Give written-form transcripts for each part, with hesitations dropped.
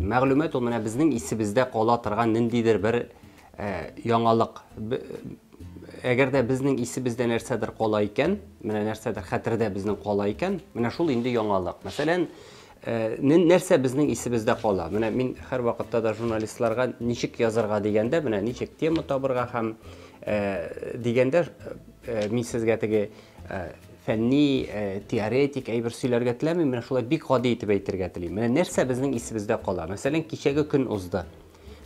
мәгълүмат ул менә безнең исебездә кала торган ниндидер бер яңалык. Әгәр дә безнең исебездә нәрсәдер кала икән, менә нәрсәдер хәтердә безнең кала икән, менә шул инде яңалык. Мәсәлән, нәрсә безнең исебездә кала. Менә мин һәр вакытта да журналистларга ничек язарга дигәндә, менә ничек тема табырга һәм дигәндә мин сезгә теге фәнни, теоретик әйбер сөйләргә теләмим, менә шулай бик гади итеп әйтергә телим. Менә нәрсә безнең исебездә кала. Мәсәлән, кичәге көн узды.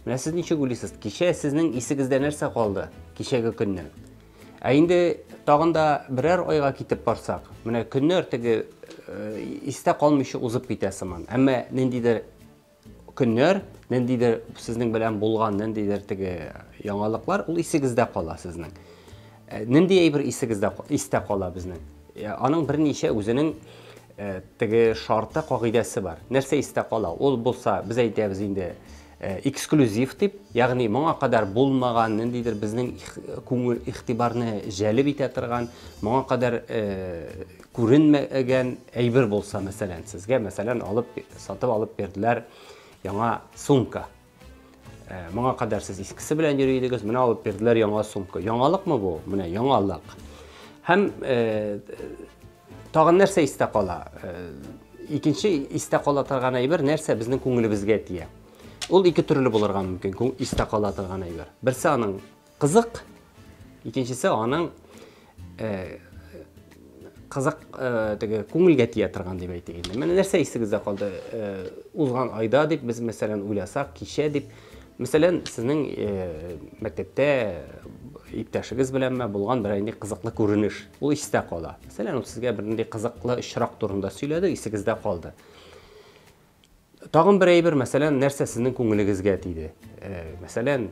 Менә сез ничек уйлыйсыз? Кичә сезнең исегездә нәрсә калды? Кичәге көннән. Ә инде тагын да берәр айга китеп барсак, менә көннәр теге истә калмыйча узып китә сыман. Әмма ниндидер көннәр, ниндидер сезнең белән булган ниндидер теге яңалыклар, ул исегездә кала сезнең. Нинди әйбер исегездә истә кала безнең. Аның берничә үзенең теге шарты, кагыйдәсе бар. Нәрсә истә кала? Ул булса, без әйтәбез инде эксклюзив дип, ягъни моңа кадәр булмаган, ниндидер безнең күңел игътибарны җәлеп итә торган, моңа кадәр күренмәгән әйбер булса, мәсәлән, сезгә, мәсәлән, сатып алып бердиләр яңа сумка. Моңа кадәр сез искесе белән йөри идегез, менә алып бердиләр яңа сумка. Яңалыкмы бу? Менә яңалык. Һәм тагын нәрсә истә кала? Икенче истә кала торган әйбер нәрсә безнең күңелебезгә тия. Ул ике төрле булырга мөмкин, истә кала торган әйбер. Берсе аның кызык, икенчесе аның кызык теге күңелгә тия торган дип әйтик инде. Менә нәрсә исегездә калды? Узган айда дип без мәсәлән уйласак, кичә дип, мәсәлән, сезнең мәктәптә иптәшегез белән булган бер инде кызыклы күренеш, ул истә кала. Мәсәлән, ул сезгә бер инде кызыклы очрак турында сөйләде, исегездә калды. Тагын бер әйбер, мәсәлән, нәрсә сезнең күңелегезгә тиде. Мәсәлән,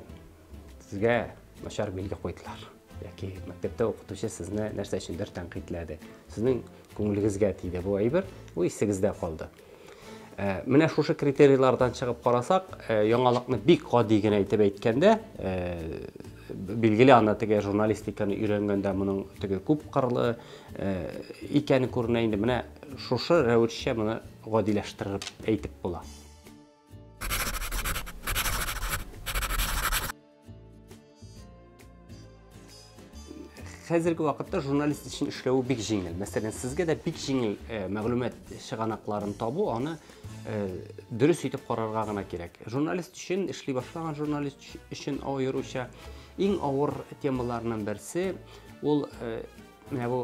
сезгә начар билге куйдылар. Яки мәктәптә укытучы сезне нәрсә өчендер тәнкыйтьләде. Сезнең күңелегезгә тиде бу әйбер, ул исегездә калды. Менә шушы критерийлардан чыгып карасак, яңалыкны бик гади генә әйтеп әйткәндә, билгеле аны теге журналистиканы өйрәнгәндә моның теге күп кырлы икәне күренә инде. Менә шушы рәвешчә моны гадиләштереп әйтеп була. Хәзерге вакытта журналист өчен эшләү бик җиңел. Мәсәлән, сезгә дә бик җиңел мәгълүмат чыганакларын табу, аны дөрес итеп карарга гына кирәк. Журналист өчен, эшли башлаган журналист өчен аеруча иң авыр темаларның берсе, ул менә бу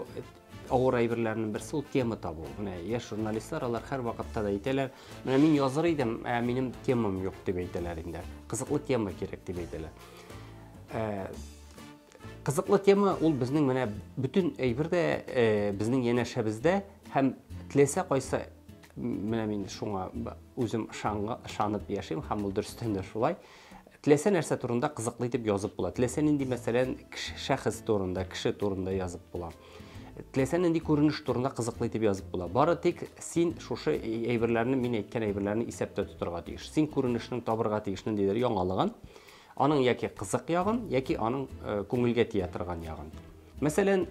авыр әйберләрнең берсе ул тема табу. Менә яшь журналистлар алар һәр вакытта да әйтәләр, менә мин язар идем, минем темам юк дип әйтәләр инде. Кызыклы тема кирәк дип әйтәләр. Кызыклы тема ул безнең менә бүтән әйбердә безнең янәшәбездә һәм теләсә кайсы менә мин шуңа үзем ышанып яшим һәм ул дөрестән дә шулай. Теләсә нәрсә турында кызыклы итеп язып була. Теләсә нинди мәсәлән шәхес турында, кеше турында язып була. Теләсә нинди күренеш турында кызыклы итеп язып була. Бары тик син шушы әйберләрне, мин әйткән әйберләрне исәптә тотарга тиеш. Син күренешнең табырга тиеш ниндидер яңалыгын, аның яки кызык ягын, яки аның күңелгә тия торган ягын. Мәсәлән,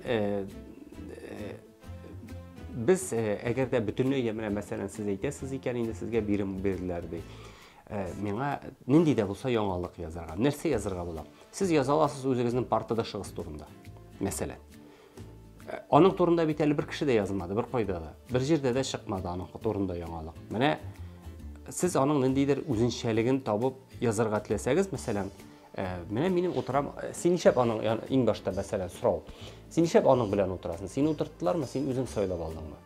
без әгәр дә бөтенләй менә мәсәлән сез әйтәсез икән, инде сезгә бирем бирделәр ди. Миңа нинди дә булса яңалык язарга, нәрсә язарга була? Сез яза аласыз үзегезнең партадашыгыз турында. Мәсәлән, аның турында бит әле бер кеше дә язмады, бер кайда да. Бер җирдә дә чыкмады аның турында яңалык. Менә сез аның ниндидер үзенчәлеген табып язарга теләсәгез, мәсәлән, менә минем утырам, син нишләп аның иң башта мәсәлән сорау. Син нишләп аның белән утырасың? Син утырттылармы, син үзең сайлап алдыңмы?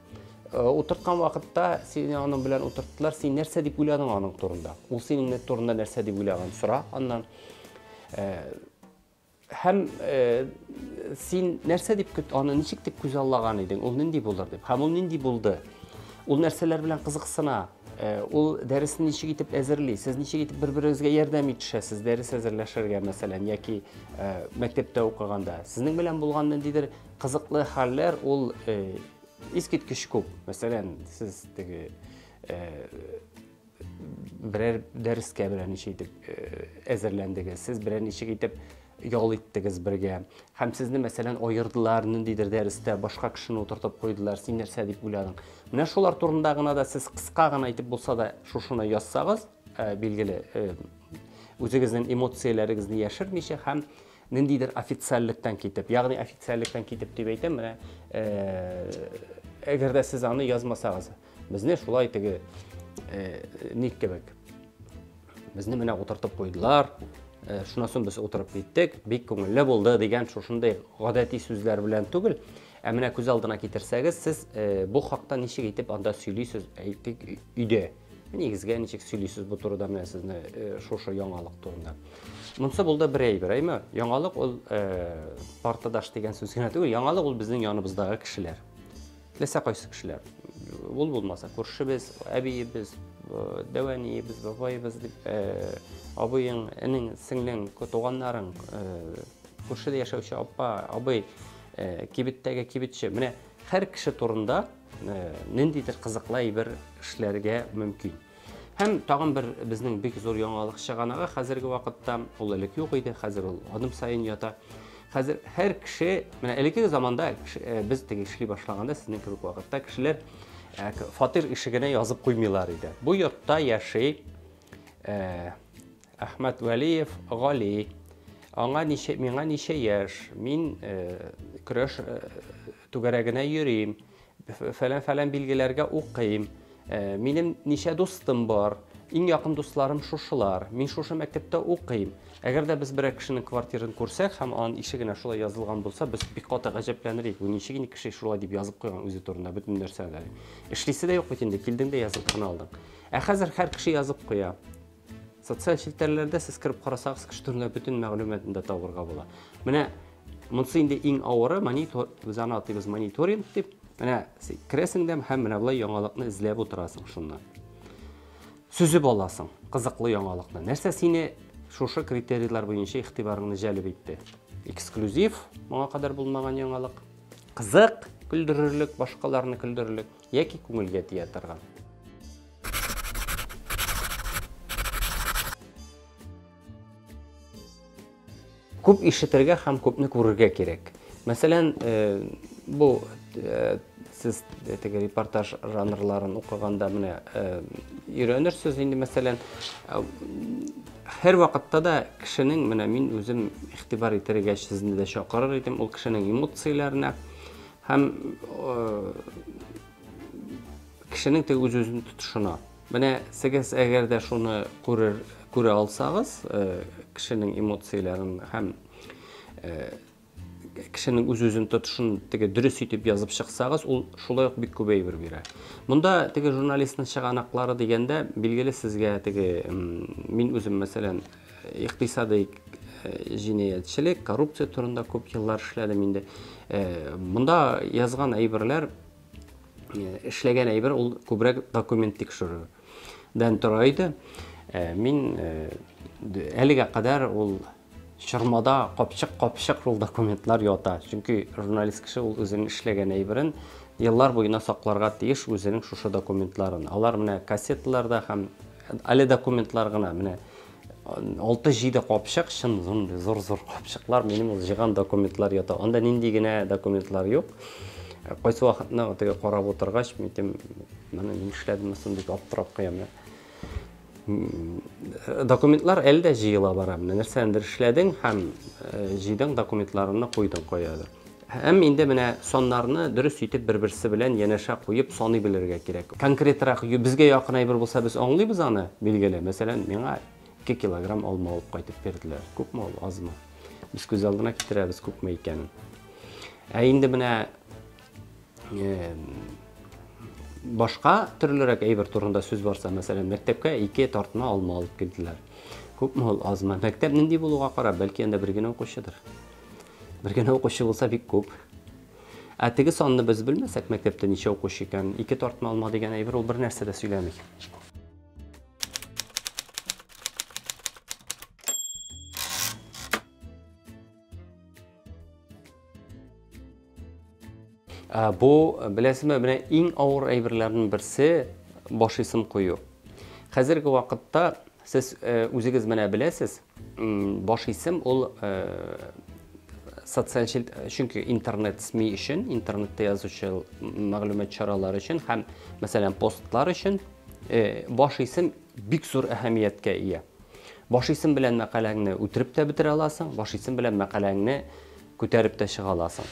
Утырткан вакытта син аның белән утырттылар, син нәрсә дип уйладың аның турында? Ул синең турында нәрсә дип уйлаган? Сора аннан. Һәм син нәрсә дип аны ничек дип күз аллаган идең? Ул нинди булыр дип. Һәм ул нинди булды? Ул нәрсәләр белән кызыксына. Ул дәресне ничек итеп әзерли? Сез ничек итеп бер-берегезгә ярдәм итешәсез дәрес әзерләшергә мәсәлән, яки мәктәптә укыганда? Сезнең белән булган ниндидер кызыклы хәлләр ул искиткеч күп. Мәсәлән, сез теге берәр дәрескә белән ничек итеп әзерләндегез? Сез берәр ничек итеп ял иттегез бергә. Һәм сезне мәсәлән аердылар, ниндидер дәрестә башка кешене утыртып куйдылар, син нәрсә дип уйладың? Менә шулар турында гына да сез кыска гына әйтеп булса да шушыны язсагыз, bilgili o'zingizning emotsiyalaringizni yashirmaycha ham nindidir ofitsiallikdan ketib, ya'ni ofitsiallikdan ketib deb aytaymi, mana agarda siz uni yozmasangiz, bizni shulay tegi nik kebek. Bizni mana o'tirtib qo'ydilar. Shundan so'ng biz o'tirib ketdik, bek ko'ngilli bo'ldi degan shunday odatiy so'zlar bilan tugul. Mana ko'z oldina keltirsangiz, siz bu haqda nechik aytib anda сөйлейsiz, aytdik uyda. Negizga nechik сөйлейsiz bu turida mana sizni shu yangilik turida. Bunsa bo'ldi bir aybraymi? Yangilik ol partadash degan so'zga tugul, yangilik ol bizning yonimizdagi kishilar. Lesa qaysi kishilar? Ol bo'lmasa, ko'rishimiz, abiyimiz, davaniyimiz, babayimiz deb abıyın, enin, singling, to'g'anlaring, ko'rshida yashovchi oppa, abay, kibitdagi kibitchi, mana har kishi turida nindidir qiziqlay bir ishlarga mumkin. Ham tag'in bir bizning bek zo'r yangilik chiqqaniga hozirgi vaqtda ularlik yo'q edi, hozir ul odim sayin yota. Hozir har kishi, mana ilki zamonda biz tegishli boshlaganda sizning ko'p vaqtda kishilar fatir eshigini yozib qo'ymaylar edi. Bu yurtda yashay Ahmet Valiyev Gali, menga necha yaş, men kurash tugaragina yurayim, falan bilgilarga o'qiyim, menim necha do'stim bor, eng yaqin do'stlarim shushilar, men shu maktabda o'qiyim. Agarda biz bir kishining kvartirasini ko'rsak, ham onun eshigina shulay yozilgan bo'lsa, biz biqota g'ajablanardik. Bu nechigina kishi shulay deb yozib qo'ygan o'zi turida butun narsalar. Ishlisida yo'q endi, keldingda yozib qoldim. Hozir har kishi yozib qo'ya. Sotsial shelterlarda siz kirib qarasangiz, kishi turida butun ma'lumotni topirga bo'ladi. Mana bunisi endi eng avvali monitor, biz ana ataymiz monitoring deb. Mana kirasingda ham mana bular yangilikni izlab o'tirasan shundan. Suzib olasan, qiziqli yangilikni. Narsa seni shu kriteriyalar bo'yicha ixtiboringni jalb etdi. Eksklyuziv, menga qadar bo'lmagan yangilik, qiziq, kuldirirlik, boshqalarni kuldirirlik yoki ko'ngilga teatrgan. Ko'p eshitirga ham ko'pni ko'rishga kerak. Masalan, bu siz reportaj janrlarini o'qiganda mana o'rganirsiz endi masalan har vaqtda da kishining mana men o'zim ixtibor etirgach sizni da chaqirar edim, u kishining emotsiyalarini ham kishining o'z-o'zini tutishini. Mana siz agarda shuni ko'ra olsangiz, kishining emotsiyalarini ham kishining o'z-o'zini tutishini durust etib yozib chiqsangiz, u shulay bek ko'payib beradi. Bunda jurnalistning chiqanoqlari deganda belgili sizga men o'zim masalan iqtisodiy jinoyatchilik, korrupsiya turida ko'p yillar ishladim endi. Bunda yozgan aybirlar, ishlagan aybir ul ko'proq dokument tekshiruvdan turadi. Men haliga qadar ul Şırmada qopshiq dokumentlar yota. Çünkü jurnalist kishi o'zining ishlagan aybirin yillar bo'yina saqlarga tegish o'zining shu dokumentlarini. Ular mana kassetlarda ham ali dokumentlargina mana 6G da qopshiq, zo'r qopshiqlar mening yig'an dokumentlar yota. Onda nindigina dokumentlar yo'q. Qaysi vaqtni o'tiga qarab o'tirgach, men ishladim deb oltirib qo'yaman. Dokumentlar elde jiyila baramını. Nersendir işledin, hem jiyden dokumentlarını qo'yadi. Hem indi mine sonlarını dürüst yetip bir-birisi bilen yeneşe koyup sonu bilirge gerek. Konkretraq bizge yaqın aybir bolsa biz anlayız anı bilgili. Mesela menga 2 kilogram olma alıp qaytip berdiler. Ko'p mu az mı? Biz ko'z aldına ketiremiz ko'p mu ekanin. Indi mine boshqa turliroq aybir turida so'z borsa, masalan, maktabga 2 tortma olma olib keldilar. Ko'pmi ozmi? Maktab nindi bo'luga qarab, balki endi birgina o'qishidir. Birgina o'qishi bo'lsa bek ko'p. Atigi sonni biz bilmasak, maktabda necha o'qish ekan, 2 tortma olma degan aybir u bir narsada söylemek. Bu bilasizmi, mana eng og'ir aybirlarning birisi bosh ism qo'yu. Hozirgi vaqtda siz o'zingiz mana bilasiz, bosh ism ul sotsial chunki internet ismi uchun, internetda yozuvchi ma'lumot choralari uchun ham masalan postlar uchun bosh ism bik zor ahamiyatga ega. Bosh ism bilan maqalangni o'tirib de bitira olasan, bosh ism bilan maqalangni ko'tarib de chiqa olasan.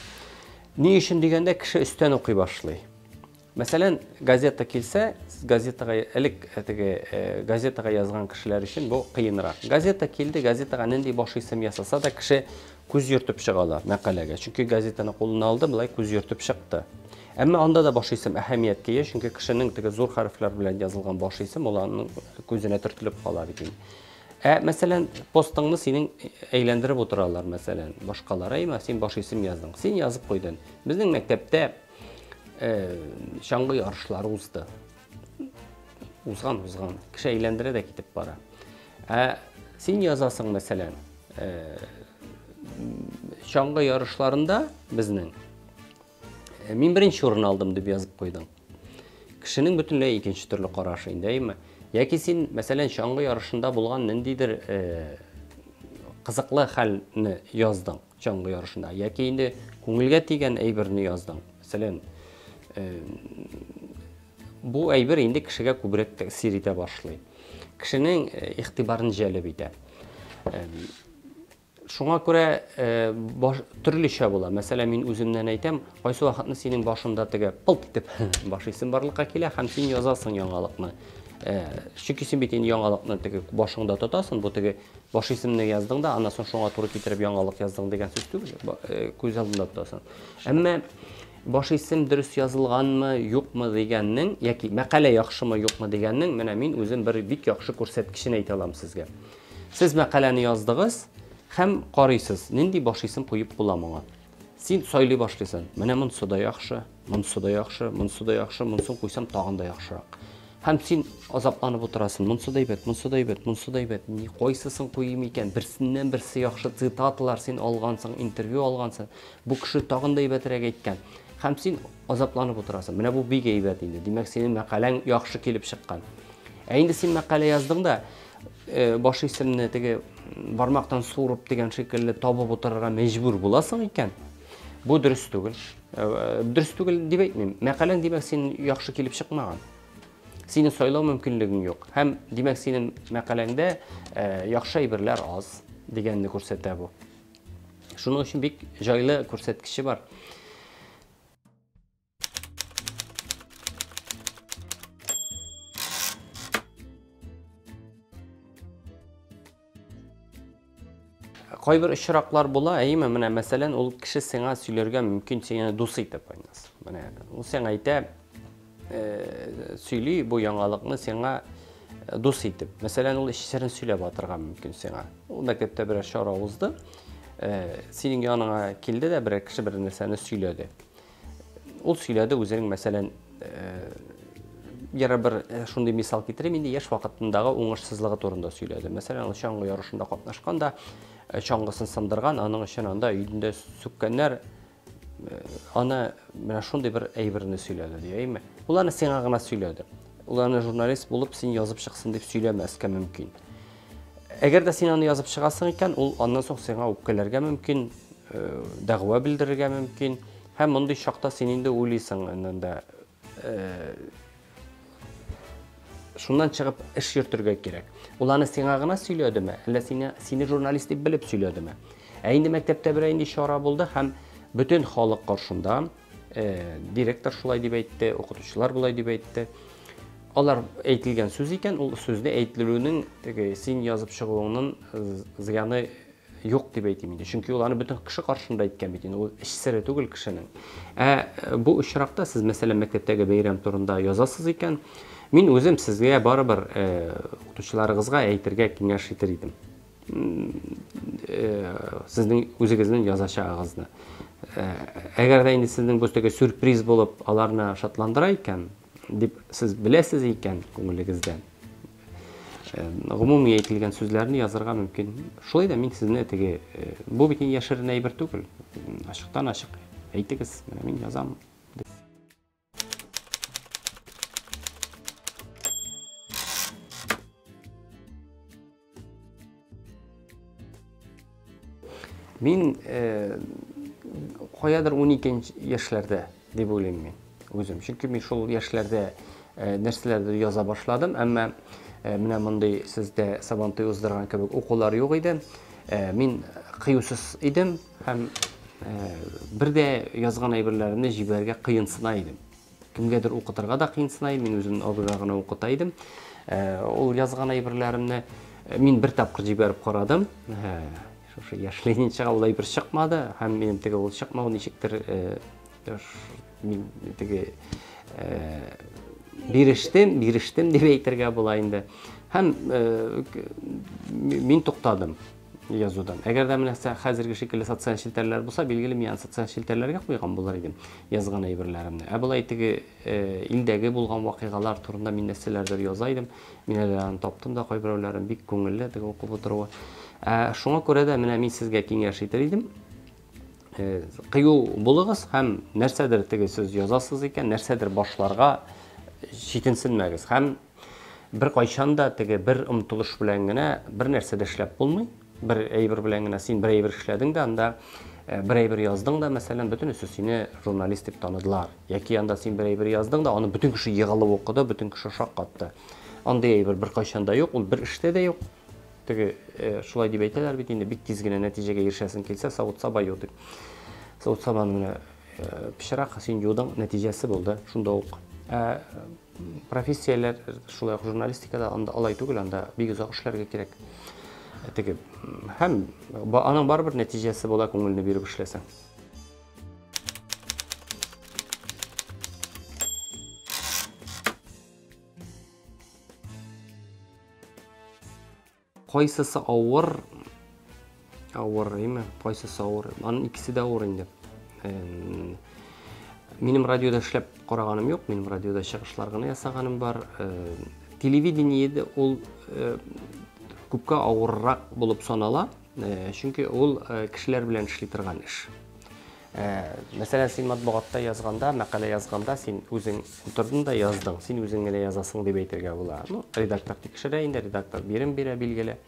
Ne için deganda kishi üstten o'qiy boshlaydi. Masalan, gazeta kelsa, gazetaga yozgan kishilar uchun bu qiyinroq. Gazeta keldi, gazetaga nindi bosh ism yasasa da kishi ko'z yurtib chiqa olar maqalaga. Chunki gazetani qo'lina oldi, bilay ko'z yurtib chiqdi. Ammo onda da bosh ism ahamiyatga ega, chunki kishining zo'r harflar bilan yozilgan bosh ism ularning ko'zine turtilib qolar ekan. Masalan, postingni sening aylantirib o'tiralar, masalan, boshqalar ayma, sen bosh ism yozding. Sen yozib qo'yding. Bizning maktabda şangı yarışları uzdı. Uzgan. Kişi eğlendire de gidip bara. Sen yazasın mesela. Şangı yarışlarında bizning. Men birinchi o'rin aldım deb yozib qo'ydim. Kişinin bütünlüğü ikinci türlü qaraşı, değil mi? Yoki sen mesela şangı yarışında bo'lgan nindidir qiziqli halni yozding şangı yarışında. Yoki endi ko'ngilga tegan aybirni yozding. Masalan, bu aybir endi kishiga ko'proq ta'sir eta boshlaydi. Kishining e'tiborini jalb etadi. Şuna ko'ra turli ish bo'ladi. Masalan, men o'zimdan aytam, qaysi vaqtni sening boshingda tega pilt deb bosh ism borliqqa kelar, ham sen yozasan yangilikni. Chunki sen bitin yangilikni tega boshingda tutasan, bu tega bosh ismni yozdingda, ana so'ng shunga to'g'ri keltirib yangilik yozding degan so'z tugul, ko'z oldingda tutasan. Ammo bosh ism durust yozilganmi, yo'qmi deganning yoki maqala yaxshimi, yo'qmi deganning mana men o'zim bir bik yaxshi ko'rsatkishini ayta olaman sizga. Siz maqalani yozdingiz, ham qaraysiz, nindi bosh ism qo'yib bo'lamoq. Sen so'ylay boshlaysan. Mana bunisi da yaxshi, bunisi da yaxshi, bunisi da yaxshi, bunisini qo'ysam tag'inda yaxshiroq. Ham sen azoblanib o'tirasan. Bunisi da aybat, bunisi da aybat, bunisi da aybat. Ni qo'ysasan qo'yim ekan, birsindən birisi yaxshi sitatlar sen olgansan, intervyu olgansan. Bu kishi tag'inda aybatraq aytgan. Ham sen azoblanib o'tirasan. Mana bu big aybat endi. Demak, sening maqalang yaxshi kelib chiqqan. Endi sen maqala yozdingda, bosh ismni tege barmoqdan so'rib degan shekilli topib o'tirarga majbur bo'lasan ekan. Bu durust tugul. Durust tugul deb aytmayman. Maqalang demak sen yaxshi kelib chiqmagan. Seni so'ylov mumkinliging yo'q. Ham demak sening maqalangda yaxshi aybirlar oz deganni ko'rsatadi bu. Shuning uchun bek joyli ko'rsatkichi bor. Qoy bir işraqlar bo'la, ayma mana masalan ol kishi senga söylerga mumkin, seni do'st etib qo'ymas. Mana u senga ayta söyli bu yangilikni senga do'st etib. Masalan ol ishlarini söylab o'tirgan mumkin senga. U maktabda bir shora o'zdi. Sening yoningga keldi de bir kishi bir narsani söyledi. O söyledi o'zining masalan yana bir shunday misol keltirib, endi yosh vaqtidagi o'ng'ishsizligi to'g'risida söyledi. Masalan, shang'i yarışında qatnashganda çangısını sındırgan, anın için anda yüzünde sükkenler ana mana şunday bir aybirini söyledi diyeyim mi? Ularını sen ağına söyledi. Ularını jurnalist bulup sen yazıp çıksın deyip söylemezken mümkün. Eğer de sen onu yazıp çıkarsın iken, ondan sonra sana öpkelerge mümkün, dağva bildirirge mümkün. Hem onday şakta senin de uyliysın da şundan çıkıp iş yürütürge gerek. Ularını sen ağına söyledi mi? Eller seni jurnalist deyip bilip söyledi mi? Endi mektepte bir endi işara buldu. Hem bütün halk karşında direktör şulay deyip aytdı, okutuşlar bulay deyip aytdı. Onlar aytilgan söz iken, o sözde aytilүүнүн sen yazıp çıkığının ziyanı yok deyip aytayım. Çünkü ularını bütün kişi karşında aytkan bitin. O iş sırrı tugul kişinin. Bu işrakta siz mesela mektepteki beyram turunda yazasız iken, men o'zim sizga baribir o'qituvchilaringizga aytirga kengash etar edim. Sizning o'zingizning yozishing'izni. Agarda endi sizning bo'zdagi sürpriz bo'lib, ularni shatlantirar ekan deb siz bilasiz ekan ko'ngilingizdan. Umumiy aytilgan so'zlarni yozarga mumkin. Shunday da men sizni tege bu bitin yashirin aybir tugul. Ochiqdan ochiq aytdingiz, mana men yozaman. Men qoyadir 12 yoshlarda deb o'ylayman men o'zim. Chunki men shu yoshlarda narsalarni yoza boshladim, ammo Менә мондай сездә Сабантуй уздырган кебек укулар юк иде. Мин кыюсыз идем һәм бер дә язган әйберләремне җибәргә кыенсына идем. Кемгәдер укытырга да кыенсына идем, мин үзем абыйга гына укыта идем. Ул язган әйберләремне мин бер тапкыр җибәреп карадым. Шушы яшьлегенчә чыга ул әйбер чыкмады һәм минем теге ул чыкмау ничектер мин теге бирештем дип әйтергә була инде. Һәм мин туктадым язудан. Әгәр дә менә хәзерге шикелле социаль челтәрләр булса, билгеле мин социаль челтәрләргә куйган булыр идем язган әйберләремне. Булай теге илдәге булган вакыйгалар турында мин нәрсәләрдер яза идем. Мин әле таптым да кайберәүләрен бик күңелле теге укып утыруы. Шуңа күрә дә менә мин сезгә киңәш итер идем. Кыю булыгыз һәм нәрсәдер теге сез язасыз икән, нәрсәдер башларга читенсенмәгез. Һәм бер кайчан да теге бер омтылыш белән генә бер нәрсә дә эшләп булмый. Бер әйбер белән генә син бер әйбер эшләдең дә, анда бер әйбер яздың да, мәсәлән, бөтенесе сине журналист дип таныдылар. Яки анда син бер әйбер яздың да, аны бөтен кеше егылып укыды, бөтен кеше шаккатты. Андай әйбер бер кайчан да юк, ул бер эштә дә юк. Теге шулай дип әйтәләр бит инде, бик тиз генә нәтиҗәгә ирешәсең килсә, савыт саба ю дип. Савыт сабаны менә пишрак син юдың, нәтиҗәсе булды, шунда ук. Профессияләр шулай журналистикада анда алай түгел, анда бик озак эшләргә кирәк. Теге һәм аның барбер нәтиҗәсе була, күңелне биреп эшләсәң. Кайсысы авыр? Авыр име? Кайсысы авыр? Аның икесе дә авыр инде. Минем радиода эшләп караганым юк, минем радиода чыгышлар гына ясаганым бар. Телевидениедә ул күпкә авыррак булып санала, чөнки ул кешеләр белән эшли торган эш. Мәсәлән, син матбугатта язганда, мәкалә язганда, син үзең утырдың да яздың, син үзең генә язасың дип әйтергә була. Редактор тикшерә инде, редактор бирем бирә билгеле.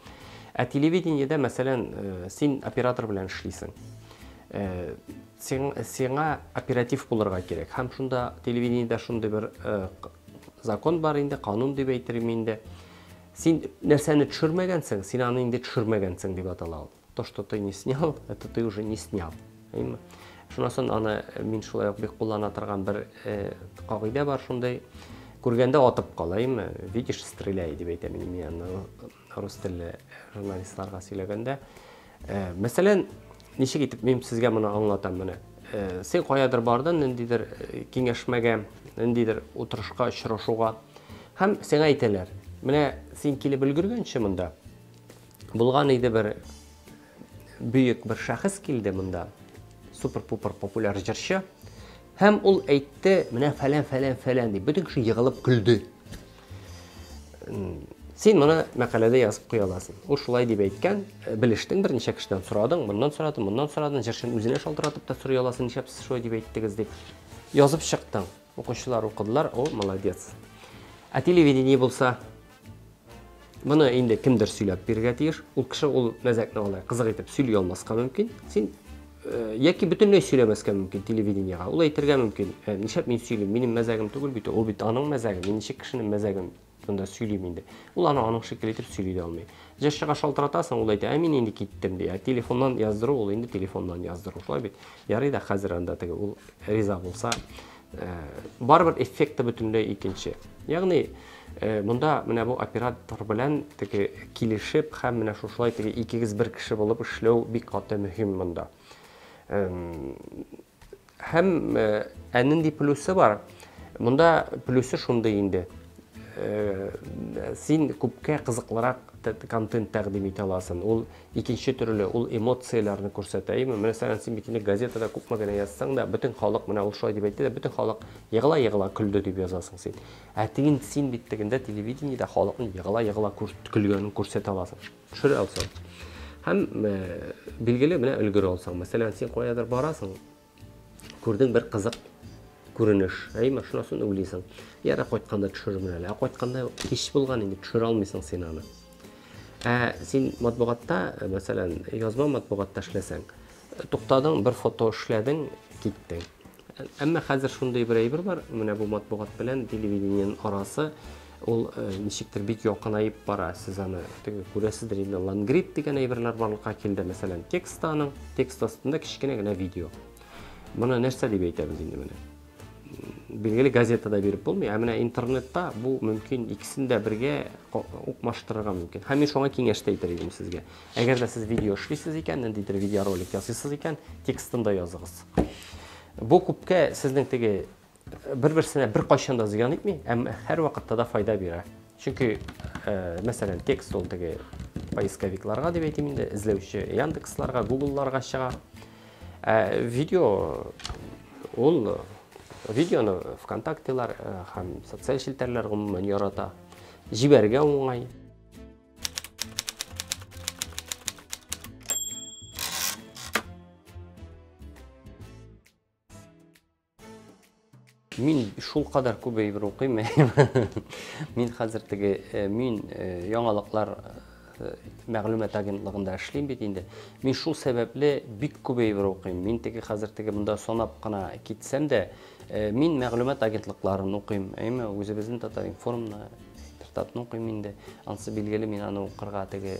Телевидениедә, мәсәлән, син оператор белән эшлисең. Сиңа оператив булырга кирәк. Һәм шунда телевидениедә шундый бер закон бар инде, канун дип әйтермен инде. Син нәрсәне төшермәгәнсең, син аны инде төшермәгәнсең дип атала. То, что ты не снял, это ты уже не снял. Шуннан аны мин шулай ук бик куллана торган бер кагыйдә бар, шундай күргәндә атып калайм, видишь, стреляй дип әйтәм мин рус телле журналистларга сөйләгәндә. Мәсәлән, ничек итеп мин сезгә моны аңлатам менә. Син каядыр бардың, ниндидер киңәшмәгә, ниндидер утырышка, очрашуга, һәм сиңа әйтәләр, менә син килеп өлгергәнче монда булган иде бер бөек бер шәхес килде монда, супер-пупер популяр җырчы, һәм ул әйтте, менә фәлән дип, бөтен кеше егылып көлде. Син моны мәкаләдә язып куя аласың. Ул шулай дип әйткән, белештең, берничә кешедән сорадың, моннан сорадың, җырчын үзенә шалтыратып та сорый аласың, нишләп сез шулай дип әйттегез дип. Язып чыктың. Укучылар укыдылар, о, молодец. Телевидение булса, моны инде кемдер сөйләп бирергә тиеш. Ул кеше ул мәзәкне алай кызык итеп сөйли алмаска мөмкин. Син яки бөтенләй сөйләмәскә мөмкин телевидениегә. Ул әйтергә мөмкин. Нишләп мин сөйлим? Минем мәзәгем түгел бит. Ул бит аның мәзәге. Мин ничек кешенең мәзәген монда сөйлим инде. Ул аның шикелле итеп сөйли дә алмый. Җырчыга шалтыратасың, ул әйтә, мин инде киттем ди. Телефоннан яздыру, ул инде телефоннан яздыру. Шулай бит. Ярый да хәзер анда теге ул риза булса, барбер эффекты бөтенләй икенче. Ягъни монда менә бу оператор белән теге килешеп, һәм менә шулай теге икегез бер кеше булып эшләү бик каты мөһим монда. Һәм нинди плюсы бар? Монда плюсы шундый инде. Син күпкә кызыклырак контент тәкъдим итә аласың. Ул икенче төрле, ул эмоцияләрне күрсәтә. Мәсәлән, син бит инде газетада күпме генә язсаң да, бөтен халык менә ул шулай дип әйтте дә, бөтен халык егыла көлде дип язасың син. Тегин син бит тегендә телевидениедә халыкның егыла көлгәнен күрсәтә аласың. Төшерә алсаң. Һәм билгеле менә өлгерә алсаң. Мәсәлән, син каядыр барасың, күрдең бер кызык күренеш. Шуннан соң уйлыйсың. Яра кайтканда төшермен әле. Кайтканда кич булган инде төшерә алмыйсың син аны. Син матбугатта, мәсәлән, язма матбугатта эшләсәң, туктадың, бер фото эшләдең, киттең. Әмма хәзер шундый бер әйбер бар, менә бу матбугат белән телевидениенең арасы ул ничектер бик якынайып бара. Сез аны күрәсездер инде. Лангрид дигән әйберләр барлыкка килде. Мәсәлән, текстаның текст астында кичкенә генә видео. Моны нәрсә дип әйтәбез инде менә? Билгеле газетада биреп булмый, менә интернетта бу мөмкин икесен дә бергә укмаштырырга мөмкин. Һәм мин шуңа киңәш әйтер идем сезгә. Әгәр дә сез видео эшлисез икән, ниндидер видеоролик ясыйсыз икән, текстын да языгыз. Бу күпкә сезнең теге бер-берсенә бер кайчан да зыян итми, әмма һәр вакытта да файда бирә. Чөнки, мәсәлән, текст ул теге поисковикларга дип әйтим инде, эзләүче Яндексларга, Гуглларга чыга. Видео ул видеоны ВКонтактелар һәм социаль челтәрләр гомумән ярата. Җибәргә уңай. Мин шул кадәр күп әйбер укыйм. Мин хәзер теге яңалыклар мәгълүмат агентлыгында эшлим бит инде. Мин шул сәбәпле бик күп әйбер укыйм. Мин теге хәзер теге монда санап кына китсәм дә, мин мәгълүмат агентлыкларын укыйм. Әйме үзебезнең Татар-информны, Татарстан укыйм инде. Ансы билгеле мин аны укырга теге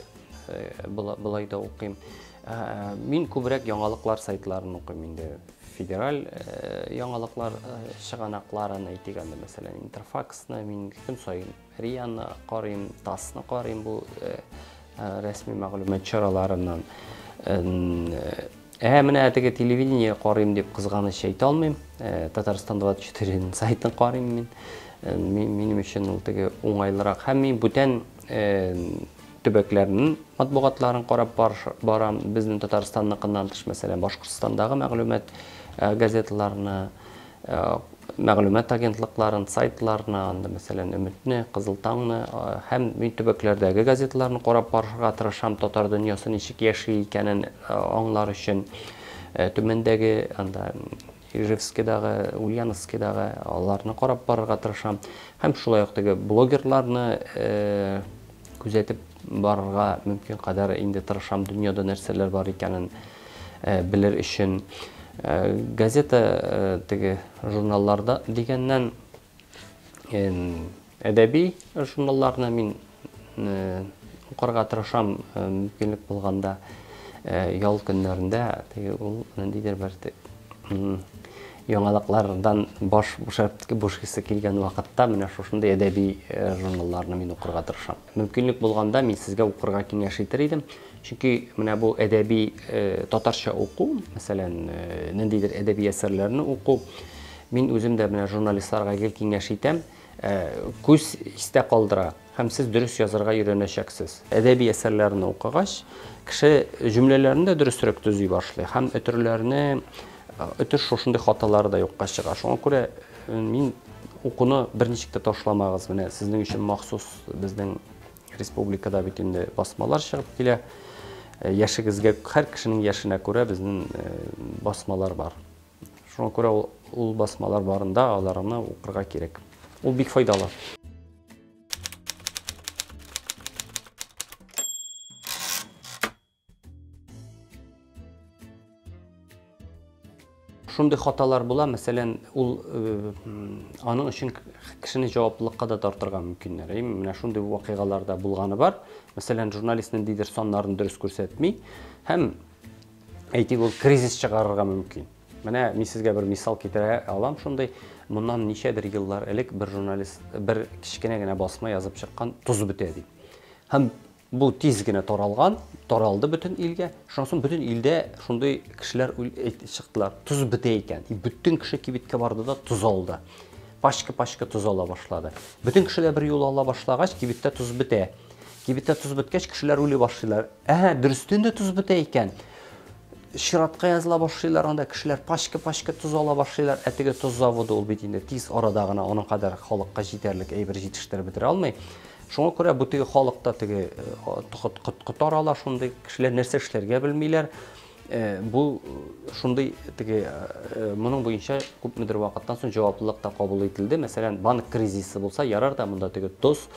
булай да укыйм. Мин күбрәк яңалыклар сайтларын укыйм инде. Федераль яңалыклар чыганакларын әйтик анда, мәсәлән, Интерфаксны мин көн сайын Рианы карыйм, Тасны карыйм, бу рәсми мәгълүмат чараларыннан. Менә теге телевидение карыйм дип кызганыч әйтә алмыйм. Татарстан 24 сайтын карыйм мин. Минем өчен ул теге уңайлырак. Һәм мин бүтән төбәкләрнең матбугатларын карап барам. Безнең Татарстанныкыннан тыш, мәсәлән, Башкортстандагы мәгълүмат газеталарны, мәгълүмат агентлыкларын, сайтларны, анда, мәсәлән, Өметне, Кызыл таңны, һәм мин төбәкләрдәге газеталарны карап барырга тырышам, татар дөньясы ничек яши икәнен аңлар өчен. Төмәндәге, анда, Ижевскидагы, Ульяновскидагы, аларны карап барырга тырышам. Һәм шулай ук теге блогерларны күзәтеп барырга мөмкин кадәр инде тырышам, дөньяда нәрсәләр бар икәнен белер өчен. Газета теге журналларда дигәннән әдәби журналларны мин укырга тырышам, мөмкинлек булганда ял көннәрендә теге ул ниндидер бер яңалыклардан баш бушысы килгән вакытта менә шушындай әдәби журналларны мин укырга тырышам. Мөмкинлек булганда мин сезгә укырга киңәш итер идем. Чөнки менә бу әдәби татарча уку, мәсәлән, ниндидер әдәби әсәрләрне уку, мин үзем дә менә журналистларга киңәш итәм, күз истә калдыра һәм сез дөрес язарга өйрәнәчәксез. Әдәби әсәрләрне укыгач, кеше җөмләләрне дә дөресрәк төзи башлый һәм өтер шушындай хаталары да юкка чыга. Шуңа күрә мин укуны берничек тә ташламагыз. Менә сезнең өчен махсус безнең республикада бит инде басмалар чыгып килә. Яшыгызга, һәр кешенең яшенә күрә безнең басмалар бар. Шуңа күрә ул басмалар барында аларны укырга кирәк. Ул бик файдалы. Шундай хаталар була, мәсәлән, ул аның өчен кешене җаваплылыкка да тартырга мөмкиннәр. Менә шундый вакыйгаларда булганы бар. Мәсәлән, журналист ниндидер саннарын дөрес күрсәтми, һәм әйтик ул кризис чыгарырга мөмкин. Менә мин сезгә бер мисал китерә алам шундай. Моннан ничәдер еллар элек бер журналист бер кичкенә генә басма язып чыккан туз бетә дип. Һәм бу тиз генә таралды бөтен илгә. Шуннан соң бөтен илдә шундый кешеләр чыктылар. Туз бетә икән. Бөтен кеше кибеткә барды да туз алды. Пачка туз ала башлады. Бөтен кешеләр бер юл ала башлагач, кибеттә туз бетә. Кибеттә туз беткәч, кешеләр уйлый башлыйлар. Дөрестән дә туз бетә икән. Ширатка языла башлыйлар, анда кешеләр пачка туз ала башлыйлар. Теге туз заводы ул бит инде тиз арада гына аның кадәр халыкка җитәрлек әйбер җитештереп бетерә алмый. Шуңа күрә бу теге халыкта теге котарала шундый кешеләр нәрсә эшләргә белмиләр. Бу шундый теге моның буенча күпмедер вакыттан соң җаваплылык та кабул ителде. Мәсәлән, банк кризисы булса, ярар да монда теге тоз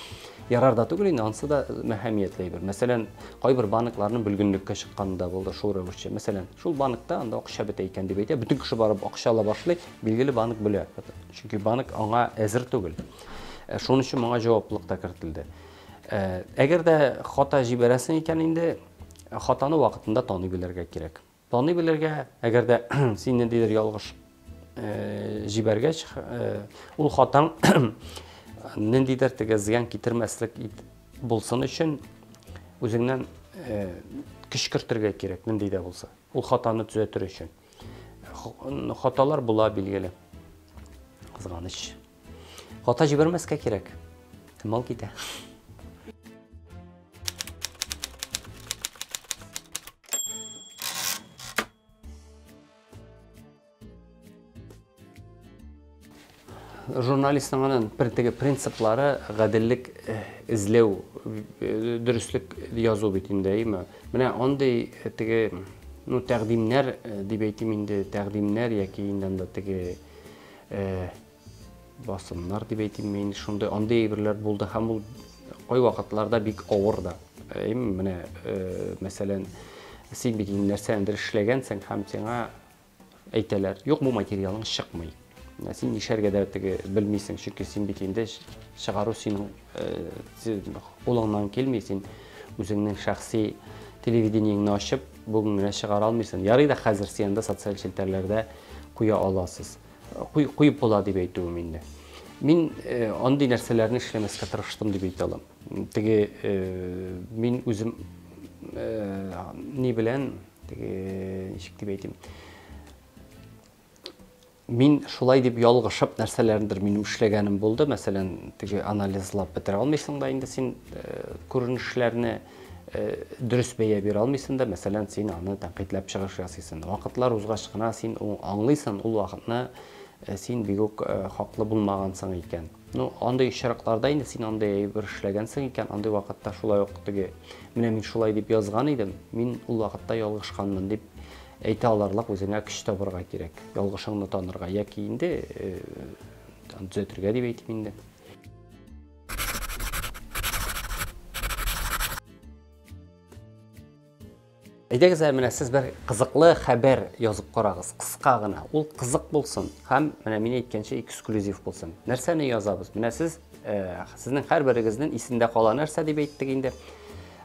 ярар да түгел, ансы да мәһәмиятле бер. Мәсәлән, кайбер банкларның бүлгенлеккә чыкканда булды шул рәвешчә. Мәсәлән, шул банкта анда акча бетә икән дип әйтә, бөтен кеше барып акча ала башлый, билгеле банк белә. Чөнки банк аңа әзер түгел. Шуның өчен моңа җаваплылык та кертелде. Әгәр дә хата җибәрәсең икән инде, хатаны вакытында таный белергә кирәк. Таный белергә, әгәр дә син ниндидер ялгыш җибәргәч, ул хатаң ниндидер теге зыян китермәслек булсын өчен үзеңнән көч кертергә кирәк, нинди дә булса. Ул хатаны төзәтер өчен. Хаталар була билгеле. Кызганыч. Хата җибәрмәскә кирәк. Мал китә. Журналистның принциплары гаделлек изләү, дөрестлек язу бит инде, әйме? Менә андый теге тәкъдимнәр дип әйтим инде, тәкъдимнәр яки инде теге басымнар дип әйтим мин, шундый андый әйберләр булды һәм ул кай вакытларда бик авыр да. Әйме, менә мәсәлән, син бит нәрсәдер эшләгәнсең һәм сиңа әйтәләр, юк, бу материалың чыкмый. Син нишәргә дә теге белмисең, чөнки син бит инде чыгару синең кулыңнан килми, син үзеңнең шәхси телевидениеңне ачып, бүген генә чыгара алмыйсың. Ярый да хәзер син дә социаль челтәрләрдә куя аласыз. Куеп була дип әйтүем инде. Мин андый нәрсәләрне эшләмәскә тырыштым дип әйтә алам. Теге мин үзем ни белән, теге ничек дип әйтим, мин шулай дип ялгышып нәрсәләрендер минем эшләгәнем булды. Мәсәлән, теге анализлап бетерә алмыйсың да инде син күренешләрне дөрес бәя бирә алмыйсың да. Мәсәлән, син аны тәнкыйтьләп чыгыш ясыйсың. Вакытлар узгач кына син аңлыйсың, ул вакытны син бик үк хаклы булмагансың икән. Андый очракларда инде син андый бер эшләгәнсең икән, андый вакытта шулай ук теге менә мин шулай дип язган идем, мин ул вакытта ялгышканмын дип әйтә аларлык үзеңә көч табырга кирәк. Ялгышыңны танырга яки инде төзәтергә дип әйтим инде. Әйдәгез, менә сез бер кызыклы хәбәр язып карагыз, кыска гына. Ул кызык булсын һәм менә мин әйткәнчә эксклюзив булсын. Нәрсәне язабыз? Менә сез сезнең һәрберегезнең исендә кала нәрсә дип әйттек инде.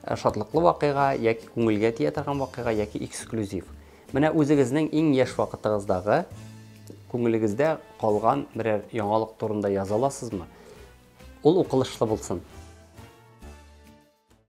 Шатлыклы вакыйга яки күңелгә тия торган вакыйга яки эксклюзив. Менә үзегезнең иң яшь вакытыгыздагы күңелегездә калган берәр яңалык турында яза аласызмы? Ул укылышлы булсын.